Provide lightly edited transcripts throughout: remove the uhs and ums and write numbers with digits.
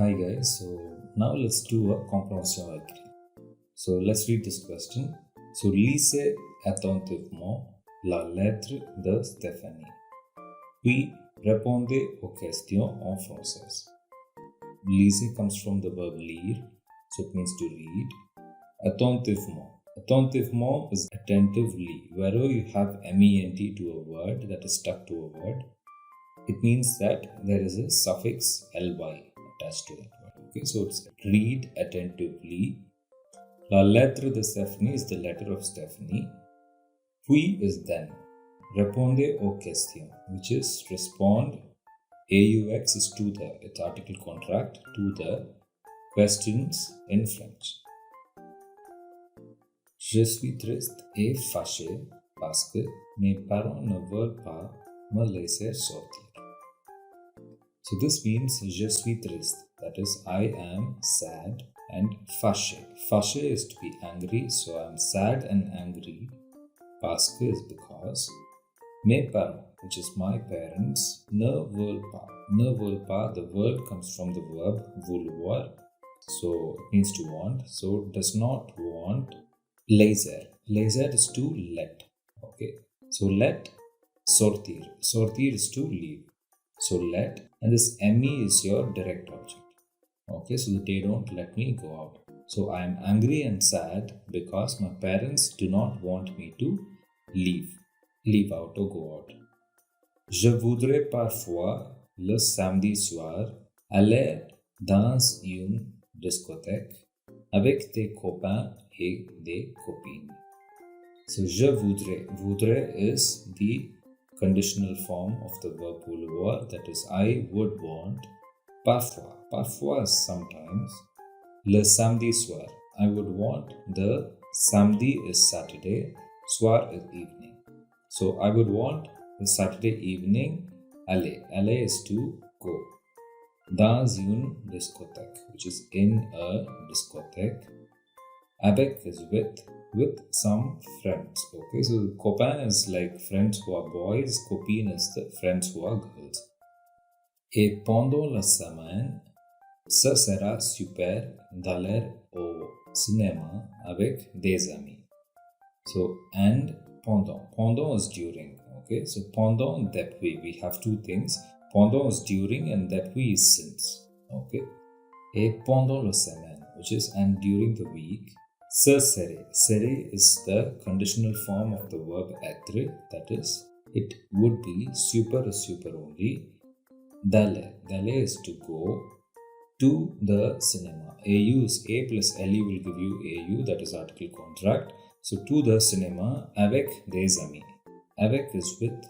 Hi guys, so now let's do a comprehension écrite. So let's read this question. So lisez attentivement la lettre de Stéphanie. Puis répondez aux questions en français. Lisez comes from the verb lire, so it means to read. Attentivement. Attentivement is attentively. Wherever you have ment to a word that is stuck to a word, it means that there is a suffix ly attached to that word. Okay, so it's read attentively. La lettre de Stéphanie is the letter of Stephanie. Puis is then. Répondez aux questions, which is respond. AUX is to the, it's article contract, to the questions in French. Je suis triste et fâché parce que mes parents ne veulent pas me laisser sortir. So this means je suis triste, that is I am sad, and fâché. Fâché is to be angry, so I am sad and angry. Parce que is because mes parents, which is my parents, ne veulent pas. Ne veulent pas, the word comes from the verb vouloir, so it means to want, so does not want. Laisser. Laisser is to let. Okay, so let. Sortir. Sortir is to leave. So let, and this me is your direct object. Okay, so they don't let me go out. So I am angry and sad because my parents do not want me to leave out or go out. Je voudrais parfois le samedi soir aller dans une discothèque avec des copains et des copines. So je voudrais. Voudrais is the conditional form of the verb vouloir, that is I would want. Parfois. Parfois is sometimes. Le samedi soir. I would want. The samedi is Saturday. Soir is evening. So I would want the Saturday evening. Aller. Aller is to go. Dans une discothèque, which is in a discothèque. Avec is with some friends. Okay, so copain is like friends who are boys, copine is the friends who are girls. Et pendant la semaine, ce sera super d'aller au cinéma avec des amis. So, and pendant. Pendant is during. Okay, so pendant, depuis. We have two things. Pendant is during and depuis is since. Okay. Et pendant la semaine, which is and during the week. Ce serait. Serait is the conditional form of the verb être, that is, it would be super is super only. D'aller. D'aller is to go to the cinema. AU is A plus LE will give you AU, that is article contract. So to the cinema avec des amis. Avec is with,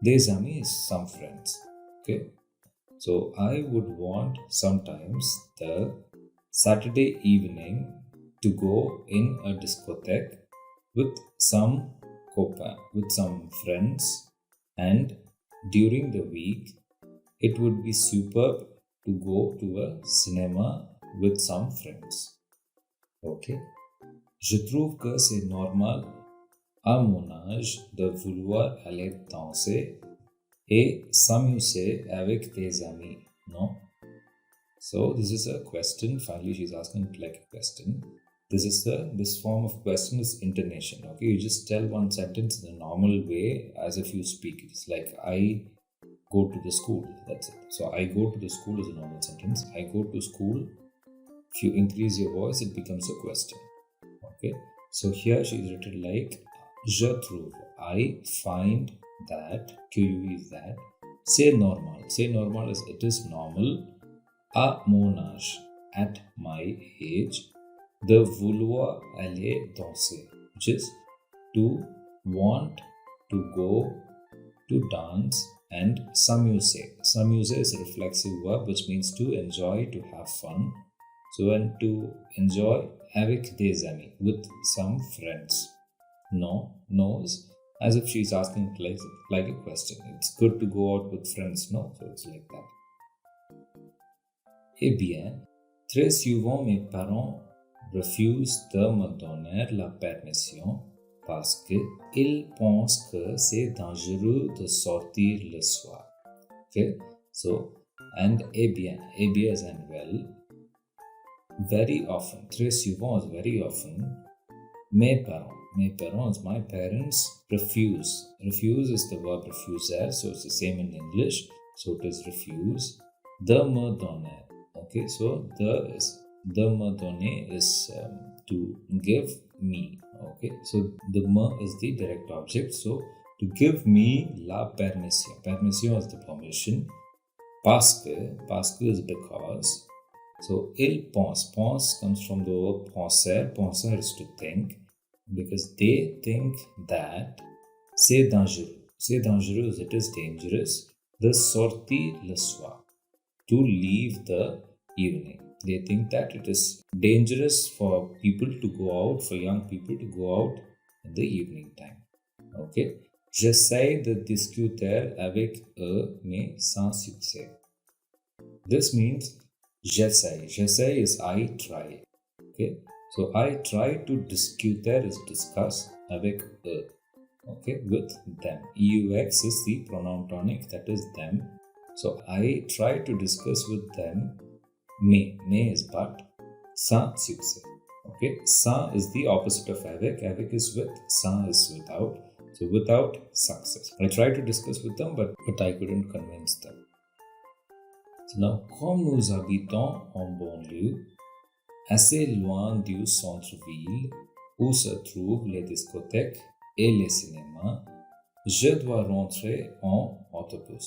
des amis is some friends. Okay. So I would want sometimes the Saturday evening to go in a discotheque with some copains, with some friends, and during the week it would be superb to go to a cinema with some friends. Okay. Je trouve que c'est normal à mon âge de vouloir aller danser et s'amuser avec des amis, no? So this is a question. Finally, she's asking it like a question. This form of question is intonation. Okay, you just tell one sentence in a normal way as if you speak. It's like I go to the school. That's it. So I go to the school is a normal sentence. I go to school. If you increase your voice, it becomes a question. Okay. So here she is written like je trouve. I find that. QU is that. Say normal. Say normal is it is normal. À mon âge, at my age, de vouloir aller danser, which is to want to go to dance, and s'amuser. S'amuser is a reflexive verb which means to enjoy, to have fun. So when to enjoy avec des amis, with some friends. No is as if she's asking like a question. It's good to go out with friends, no? So it's like that. Eh bien, très souvent mes parents refusent de me donner la permission parce qu'ils pensent que c'est dangereux de sortir le soir. Okay, so and bien as well. Very often, très souvent is very often. Mes parents, my parents refuse. Refuse is the verb refuser, so it's the same in English. So it is refuse. De me donner. Okay, so de me donner is to give me. Okay, so the me is the direct object. So to give me la permission. Permission is the permission. Parce que is because. So il pense. Pense comes from the verb penser. Penser is to think. Because they think that c'est dangereux. C'est dangereux, it is dangerous. De sortir le soir. To leave the evening. They think that it is dangerous for people to go out, for young people to go out in the evening time. Okay. J'essaie de discuter avec eux, mais sans succès. This means j'essaie. J'essaie is I try. Okay. So I try to discuter is discuss avec eux. Okay, with them. EUX is the pronoun tonic, that is them. So I try to discuss with them. Mais is but. Sans succès. Okay, sans is the opposite of avec. Avec is with. Sans is without. So without success. I tried to discuss with them, but I couldn't convince them. So now, comme nous habitons en banlieue, assez loin du centre-ville où se trouvent les discothèques et les cinémas, je dois rentrer en autobus.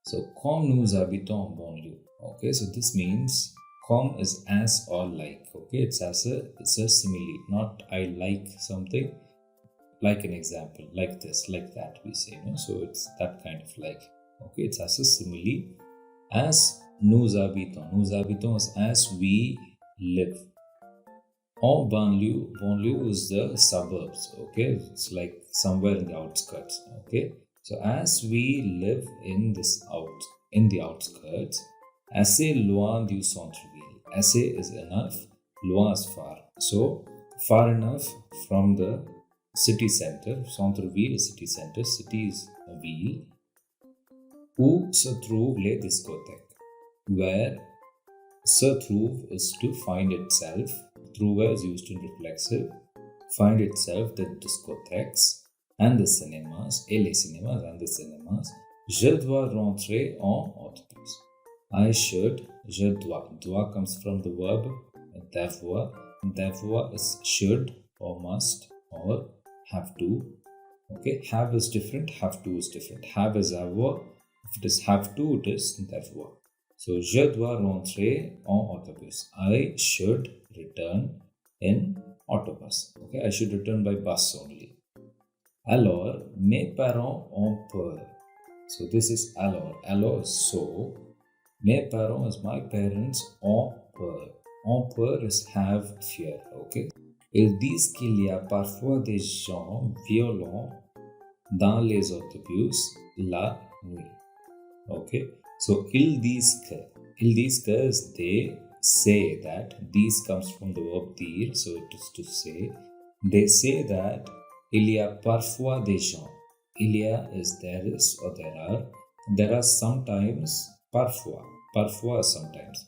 So, comme nous habitons en banlieue. Okay, so this means comme is as or like. Okay, it's a simile, not I like something. Like an example, like this, like that, we say. No? So it's that kind of like. Okay, it's as a simile. As nous habitons. Nous habitons is as we live. En banlieue. Banlieue is the suburbs. Okay, it's like somewhere in the outskirts. Okay, so as we live in the outskirts, assez loin du centre-ville. Assez is enough, loin is far. So far enough from the city center. Centre-ville is city center. City is a ville. Où se trouvent les discothèques? Where se trouve is to find itself. Trouver is used in reflexive. Find itself, the discothèques and the cinémas, et les cinémas and the cinémas. Je dois rentrer en autobus. I should, je dois. Dois comes from the verb devoir. Devoir is should or must or have to. Okay, have is different, have to is different. Have is avoir. If it is have to, it is devoir. So, je dois rentrer en autobus. I should return in autobus. Okay, I should return by bus only. Alors, mes parents ont peur. So, this is alors. Alors is so. Mes parents is my parents ont peur. Ont peur is have fear. Okay. Ils disent qu'il y a parfois des gens violents dans les autobus la nuit. Okay. So, ils disent que is they say that. These comes from the verb dire, so it is to say. They say that il y a parfois des gens. Il y a is there is or there are. There are sometimes, parfois. Parfois sometimes.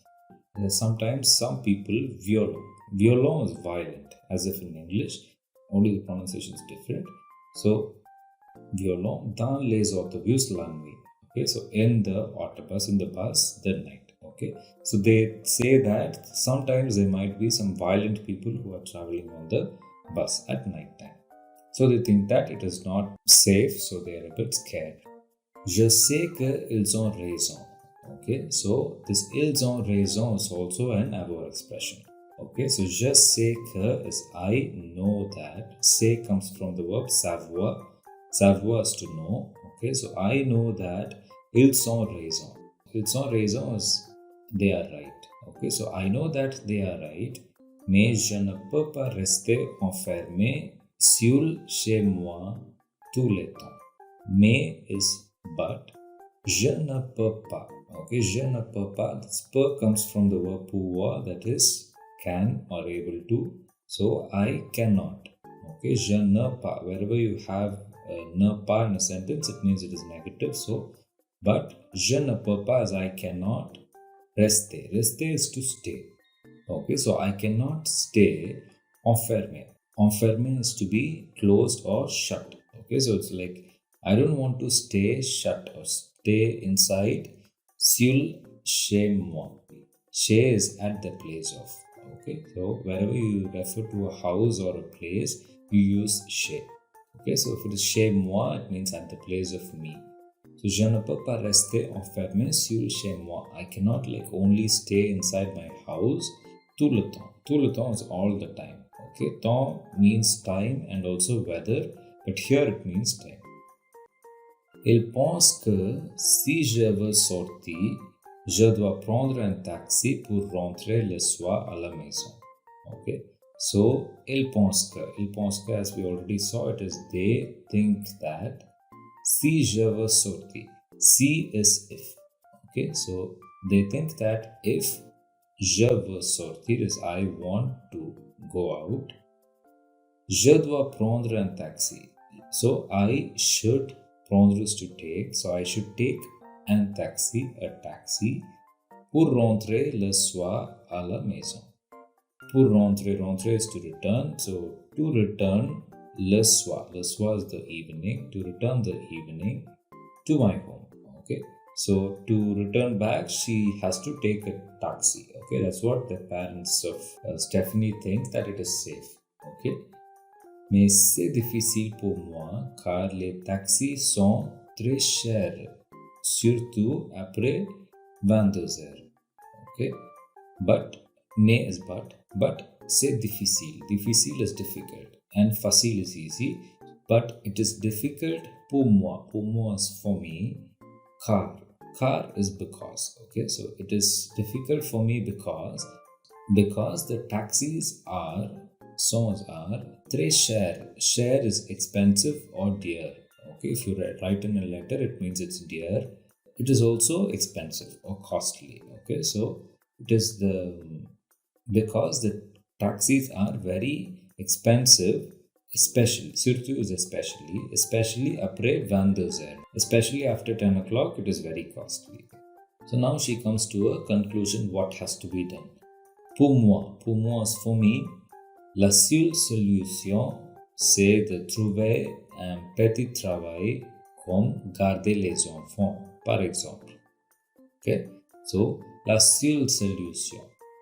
There are sometimes some people violent. Violent is violent, as if in English. Only the pronunciation is different. So, violent dans les autobus la nuit. Okay, so in the autobus, in the bus, the night. Okay, so they say that sometimes there might be some violent people who are traveling on the bus at night time. So they think that it is not safe, so they are a bit scared. Je sais que ils ont raison. Okay, so this ils ont raison is also an avoir expression. Okay, so je sais que is I know that. Sais comes from the verb savoir. Savoir is to know. Okay, so I know that ils ont raison. Ils ont raison is they are right. Okay, so I know that they are right, mais je ne peux pas rester enfermé seul chez moi tout le temps. Mais is but. Je ne peux pas. Okay, je ne peux pas. This peux comes from the verb pouvoir, that is can or able to. So I cannot. Okay, je ne pas. Wherever you have ne pas in a sentence, it means it is negative. So But je ne peux pas, I cannot rester. Rester is to stay. Okay, so I cannot stay enfermé. Enfermé is to be closed or shut. Okay, so it's like I don't want to stay shut or stay inside. Seul chez moi. Chez is at the place of. Okay, so wherever you refer to a house or a place, you use chez. Okay, so if it is chez moi, it means at the place of me. So je ne peux pas rester enfermé seul chez moi. I cannot like only stay inside my house tout le temps. Tout le temps is all the time. Okay, temps means time and also weather, but here it means time. Il pense que si je veux sortir, je dois prendre un taxi pour rentrer le soir à la maison. Okay, so il pense que as we already saw, it is they think that. Si je veux sortir. Si is if. Okay, so they think that if je veux sortir is I want to go out. Je dois prendre un taxi. So I should, prendre is to take. So I should take un taxi, a taxi, pour rentrer le soir à la maison. Pour rentrer is to return. So to return le soir. Le soir is the evening. To return the evening to my home. Okay. So to return back, she has to take a taxi. Okay. That's what the parents of Stephanie think, that it is safe. Okay. Mais c'est difficile pour moi car les taxis sont très chers, surtout après 22 heures. Okay. But, mais is but c'est difficile. Difficile is difficult. And facile is easy, but it is difficult pour moi. Pour moi is for me. Car is because. Okay, so it is difficult for me because the taxis are très cher. Cher is expensive or dear. Okay, if you write in a letter, it means it's dear. It is also expensive or costly. Okay, so it is because the taxis are very expensive, especially, surtout is especially après 22 heures. Especially after 10 o'clock, it is very costly. So now she comes to a conclusion, what has to be done. Pour moi is for me, la seule solution, c'est de trouver un petit travail comme garder les enfants, par exemple. Okay, so la seule solution.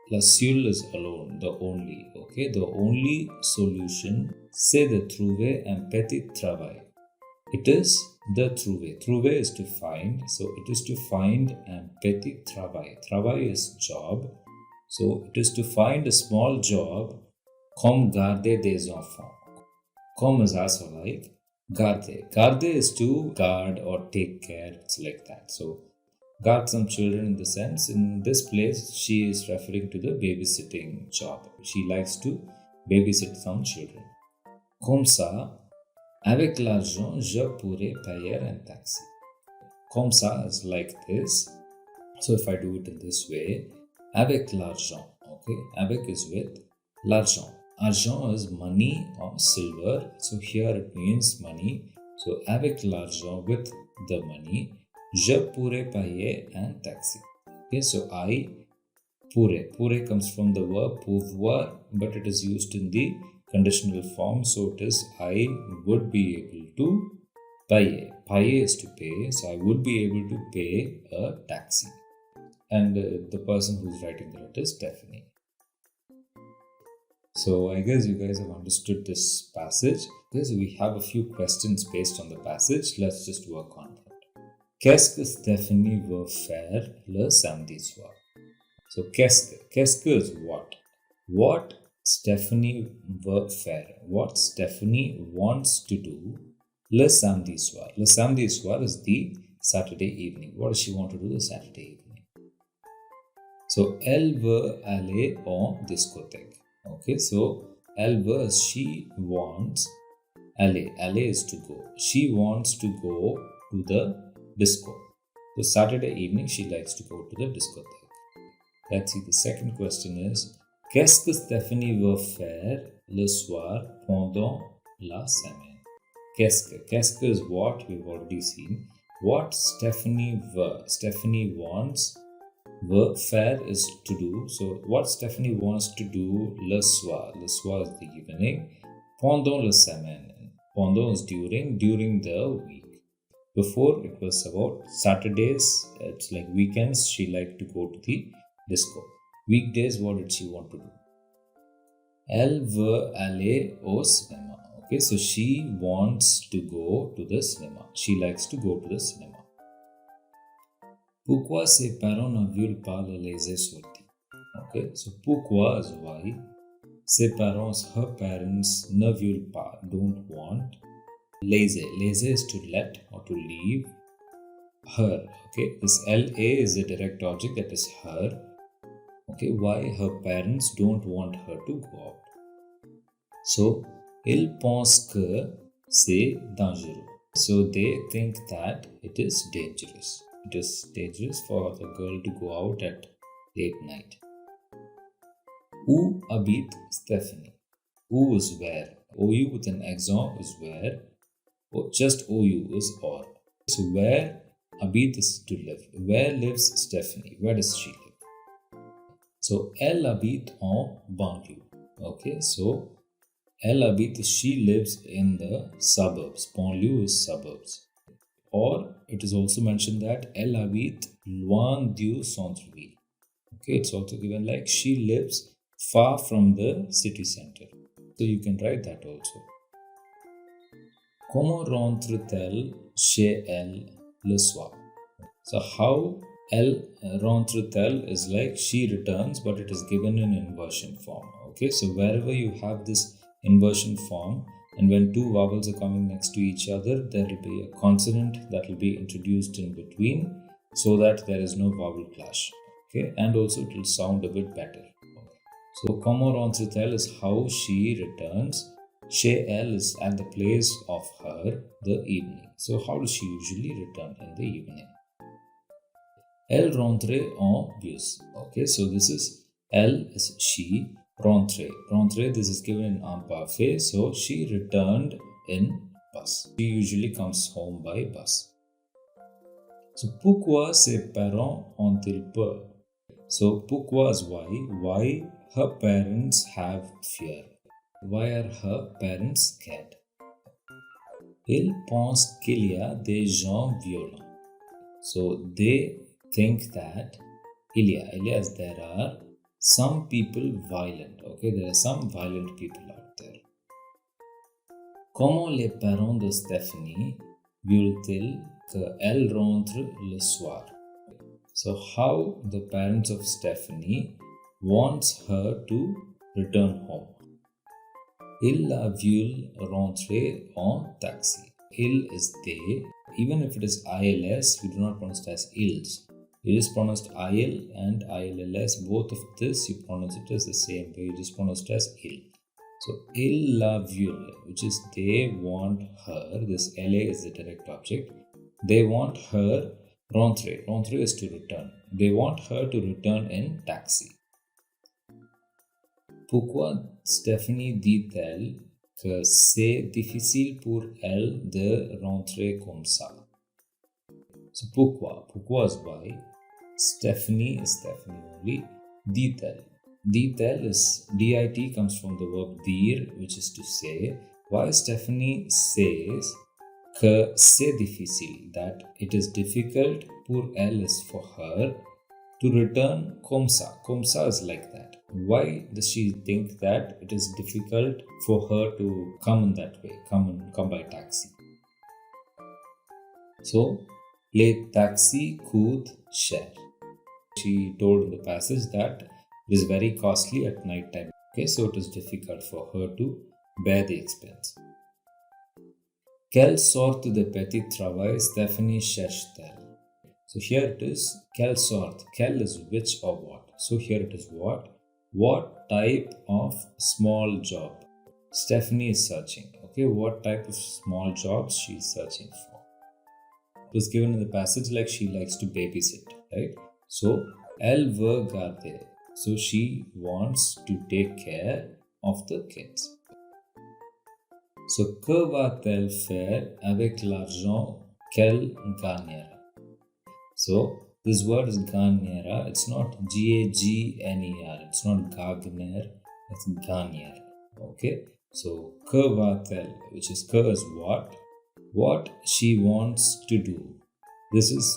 La seule is alone, the only. Okay, the only solution, c'est de trouver un petit travail. It is the trouver. Trouver is to find. So it is to find un petit travail. Travail is job. So it is to find a small job comme garder des enfants. Comme is also like garder. Garder is to guard or take care. It's like that. So guard some children in the sense, in this place she is referring to the babysitting job. She likes to babysit some children. Comme ça, avec l'argent, je pourrais payer un taxi. Comme ça is like this. So if I do it in this way, avec l'argent. Okay, avec is with l'argent. Argent is money or silver. So here it means money. So avec l'argent, with the money, je pourrais payer un taxi. Okay, so I pourrais. Pourrais comes from the verb pouvoir, but it is used in the conditional form. So it is I would be able to payer. Payer is to pay. So I would be able to pay a taxi. And the person who's writing the letter is Stephanie. So I guess you guys have understood this passage. Okay, so we have a few questions based on the passage. Let's just work on that. Qu'est-ce que Stephanie veut faire le samedi soir? So qu'est-ce que is what? What Stephanie veut faire? What Stephanie wants to do le samedi soir? Le samedi soir is the Saturday evening. What does she want to do the Saturday evening? So elle veut aller en discothèque. Okay, so elle veut, she wants, aller is to go. She wants to go to the disco. So Saturday evening she likes to go to the discotheque. Let's see, the second question is, qu'est-ce que Stephanie veut faire le soir pendant la semaine? Qu'est-ce que is what we've already seen. what Stephanie wants, faire is to do. So what Stephanie wants to do le soir is the evening, pendant la semaine, pendant is during the week. Before it was about Saturdays, it's like weekends, she liked to go to the disco. Weekdays, what did she want to do? Elle veut aller au cinéma. Okay, so she wants to go to the cinema. She likes to go to the cinema. Pourquoi ses parents ne veulent pas la laisser sortir? Okay, so pourquoi is why. Ses parents, her parents, ne veulent pas, don't want. Laisser is to let or to leave. Her, okay, this LA is a direct object, that is her. Okay, why her parents don't want her to go out? So, ils pensent que c'est dangereux. So they think that it is dangerous. It is dangerous for the girl to go out at late night. Où habite Stephanie? Où is where? OU with an accent is where. Just OU is or. So where habite is to live. Where lives Stephanie? Where does she live? So elle habite en banlieue. Okay, so elle habite, she lives in the suburbs. Banlieue is suburbs. Or it is also mentioned that elle habite loin du centre-ville. Okay, it's also given like she lives far from the city center. So you can write that also. Comment rentre-t-elle chez elle le soir? So how elle rentre-t-elle is like she returns, but it is given in inversion form. Okay, so wherever you have this inversion form, and when two vowels are coming next to each other, there will be a consonant that will be introduced in between so that there is no vowel clash. Okay, and also it will sound a bit better. So, comment rentre-t-elle is how she returns. Chez elle is at the place of her, the evening. So, how does she usually return in the evening? Elle rentre en bus. Okay, so this is elle is she. Rentre. Rentre, this is given in imparfait. So, she returned in bus. She usually comes home by bus. So, pourquoi ses parents ont-ils peur? So, pourquoi is why. Why her parents have fear. Why are her parents scared? Ils pensent qu'il y a des gens violents. So, they think that as there are some people violent. Okay, there are some violent people out there. Comment les parents de Stephanie veulent-ils qu'elle rentre le soir? So, how the parents of Stephanie wants her to return home. Ils la veulent rentrer en taxi. Il is they. Even if it is ILS, we do not pronounce it as ils. It is pronounced IL and ILLS. Both of this, you pronounce it as the same way. You just pronounce it as il. So, ils la veulent, which is they want her. This LA is the direct object. They want her rentrer. Rentrer is to return. They want her to return in taxi. Pourquoi Stephanie dit-elle que c'est difficile pour elle de rentrer comme ça? So pourquoi? Pourquoi is why. Stephanie is Stephanie only. Dit-elle. Dit-elle is dit comes from the verb dire, which is to say. Why Stephanie says que c'est difficile, that it is difficult pour elle is for her to return comme ça. Comme ça is like that. Why does she think that it is difficult for her to come in that way, come by taxi? So, les taxis coûtent cher. She told in the passage that it is very costly at night time. Okay, so it is difficult for her to bear the expense. Quelle sorte de petit travail Stephanie cherche-t-elle? So here it is, quelle sorte. Quelle is which or what. So here it is what. What type of small job Stephanie is searching? Okay, what type of small jobs she is searching for? It was given in the passage like she likes to babysit, right? So, elle veut garder. So she wants to take care of the kids. So, que va-t-elle faire avec l'argent Kel Ganera. So this word is Ganera. It's not Gagner. It's not Gagner. It's Ganera. Okay. So Kervatel, which is Ker is what? What she wants to do. This is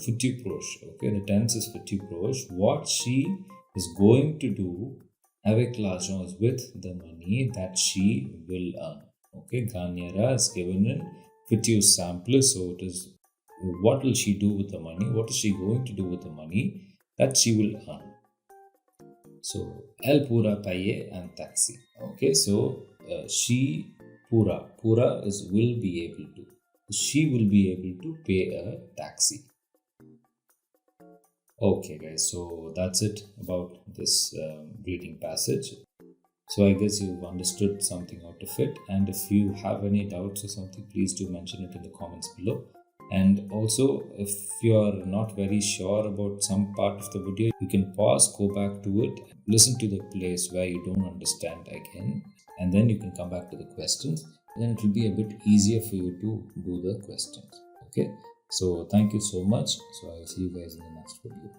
Futtiprosh. Okay. The tense is Futtiprosh. What she is going to do avec l'argent is with the money that she will earn. Okay. Ganera is given in future sample. So it is what will she do with the money? What is she going to do with the money that she will earn? So, elle pourra payer un taxi. Okay, so she pura is will be able to. She will be able to pay a taxi. Okay, guys, so that's it about this reading passage. So I guess you've understood something out of it. And if you have any doubts or something, please do mention it in the comments below. And also, if you're not very sure about some part of the video, you can pause, go back to it, listen to the place where you don't understand again, and then you can come back to the questions. Then it will be a bit easier for you to do the questions. Okay, so thank you so much. So I'll see you guys in the next video.